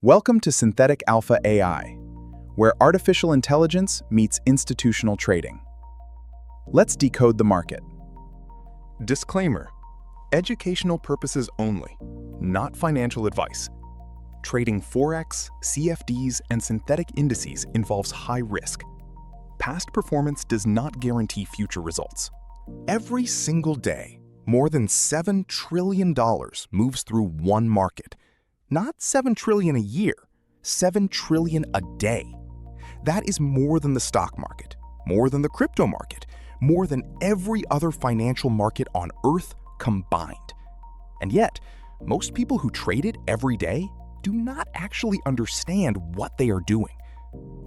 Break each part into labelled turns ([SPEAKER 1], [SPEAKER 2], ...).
[SPEAKER 1] Welcome to Synthetic Alpha AI, where artificial intelligence meets institutional trading. Let's decode the market.
[SPEAKER 2] Disclaimer: educational purposes only, not financial advice. Trading Forex, CFDs, and synthetic indices involves high risk. Past performance does not guarantee future results. Every single day, more than $7 trillion moves through one market. Not 7 trillion a year, 7 trillion a day. That is more than the stock market, more than the crypto market, more than every other financial market on Earth combined. And yet, most people who trade it every day do not actually understand what they are doing.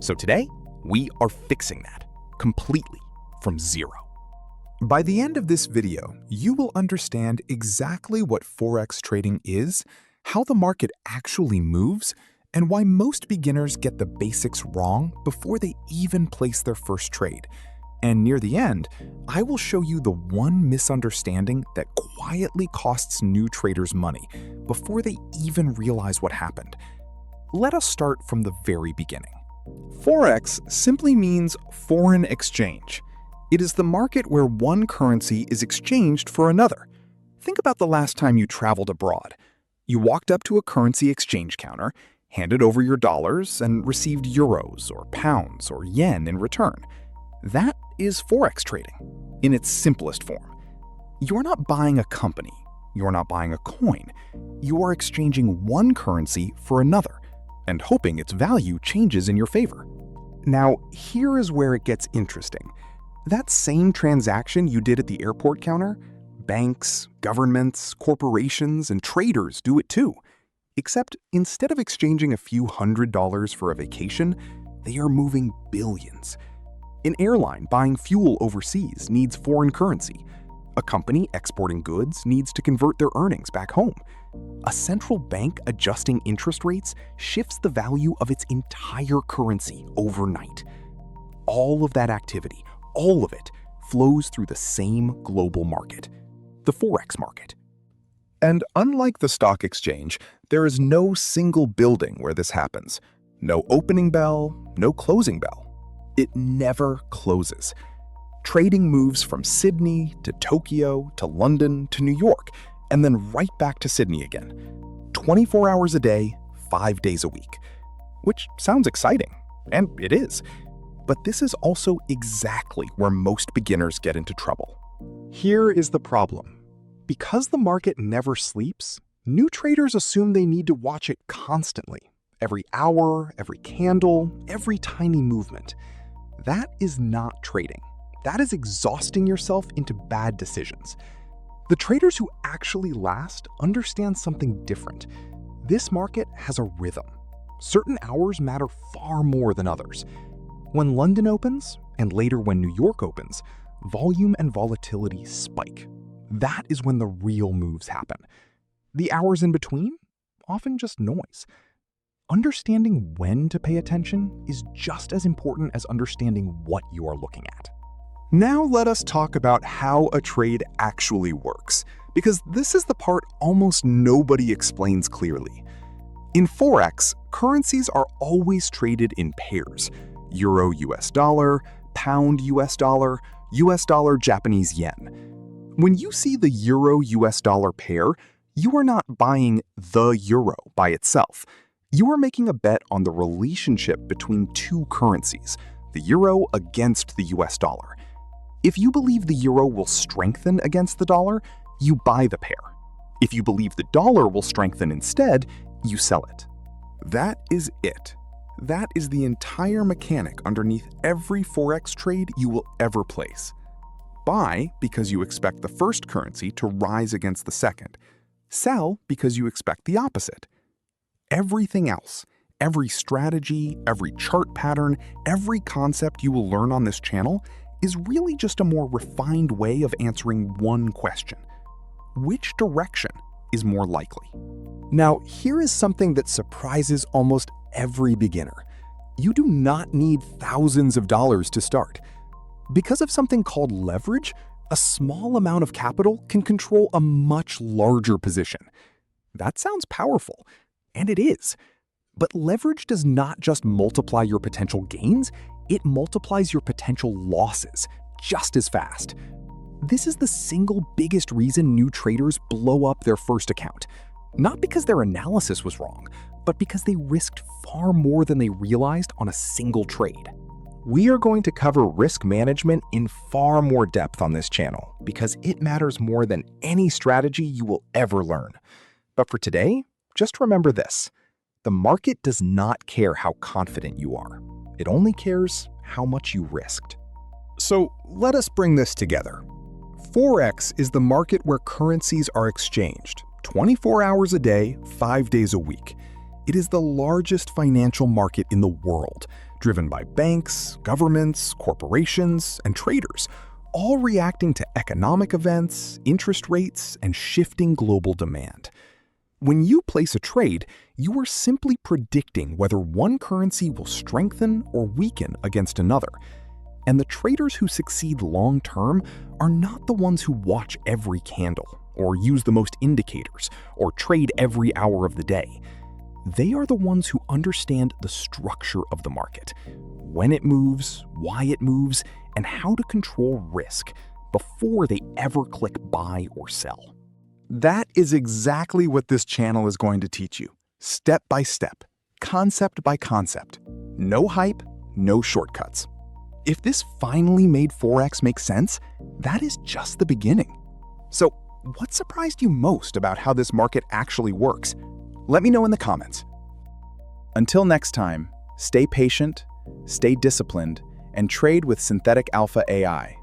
[SPEAKER 2] So today, we are fixing that completely from zero.
[SPEAKER 3] By the end of this video, you will understand exactly what Forex trading is, how the market actually moves, and why most beginners get the basics wrong before they even place their first trade. And near the end, I will show you the one misunderstanding that quietly costs new traders money before they even realize what happened. Let us start from the very beginning.
[SPEAKER 1] Forex simply means foreign exchange. It is the market where one currency is exchanged for another. Think about the last time you traveled abroad. You walked up to a currency exchange counter, handed over your dollars, and received euros or pounds or yen in return. That is Forex trading, in its simplest form. You're not buying a company. You're not buying a coin. You are exchanging one currency for another, and hoping its value changes in your favor. Now, here is where it gets interesting. That same transaction you did at the airport counter, banks, governments, corporations, and traders do it too. Except instead of exchanging a few $100s for a vacation, they are moving billions. An airline buying fuel overseas needs foreign currency. A company exporting goods needs to convert their earnings back home. A central bank adjusting interest rates shifts the value of its entire currency overnight. All of that activity, all of it, flows through the same global market, the Forex market.
[SPEAKER 3] And unlike the stock exchange, there is no single building where this happens. No opening bell, no closing bell. It never closes. Trading moves from Sydney to Tokyo to London to New York, and then right back to Sydney again. 24 hours a day, 5 days a week. Which sounds exciting, and it is. But this is also exactly where most beginners get into trouble. Here is the problem. Because the market never sleeps, new traders assume they need to watch it constantly. Every hour, every candle, every tiny movement. That is not trading. That is exhausting yourself into bad decisions. The traders who actually last understand something different. This market has a rhythm. Certain hours matter far more than others. When London opens, and later when New York opens, volume and volatility spike. That is when the real moves happen. The hours in between? Often just noise. Understanding when to pay attention is just as important as understanding what you are looking at.
[SPEAKER 1] Now let us talk about how a trade actually works, because this is the part almost nobody explains clearly. In Forex, currencies are always traded in pairs: Euro US dollar, Pound US dollar, US dollar Japanese yen. When you see the Euro US dollar pair, you are not buying the euro by itself. You are making a bet on the relationship between two currencies, the euro against the US dollar. If you believe the euro will strengthen against the dollar, you buy the pair. If you believe the dollar will strengthen instead, you sell it. That is it. That is the entire mechanic underneath every Forex trade you will ever place. Buy because you expect the first currency to rise against the second. Sell because you expect the opposite. Everything else, every strategy, every chart pattern, every concept you will learn on this channel is really just a more refined way of answering one question. Which direction is more likely? Now, here is something that surprises almost every beginner. You do not need thousands of dollars to start. Because of something called leverage, a small amount of capital can control a much larger position. That sounds powerful, and it is. But leverage does not just multiply your potential gains, it multiplies your potential losses just as fast. This is the single biggest reason new traders blow up their first account. Not because their analysis was wrong, but because they risked far more than they realized on a single trade. We are going to cover risk management in far more depth on this channel because it matters more than any strategy you will ever learn. But for today, just remember this. The market does not care how confident you are. It only cares how much you risked. So let us bring this together. Forex is the market where currencies are exchanged 24 hours a day, 5 days a week. It is the largest financial market in the world, driven by banks, governments, corporations, and traders, all reacting to economic events, interest rates, and shifting global demand. When you place a trade, you are simply predicting whether one currency will strengthen or weaken against another. And the traders who succeed long-term are not the ones who watch every candle, or use the most indicators, or trade every hour of the day. They are the ones who understand the structure of the market, when it moves, why it moves, and how to control risk before they ever click buy or sell. That is exactly what this channel is going to teach you, step by step, concept by concept. No hype, no shortcuts. If this finally made Forex make sense, that is just the beginning. So, what surprised you most about how this market actually works? Let me know in the comments.
[SPEAKER 3] Until next time, stay patient, stay disciplined, and trade with Synthetic Alpha AI.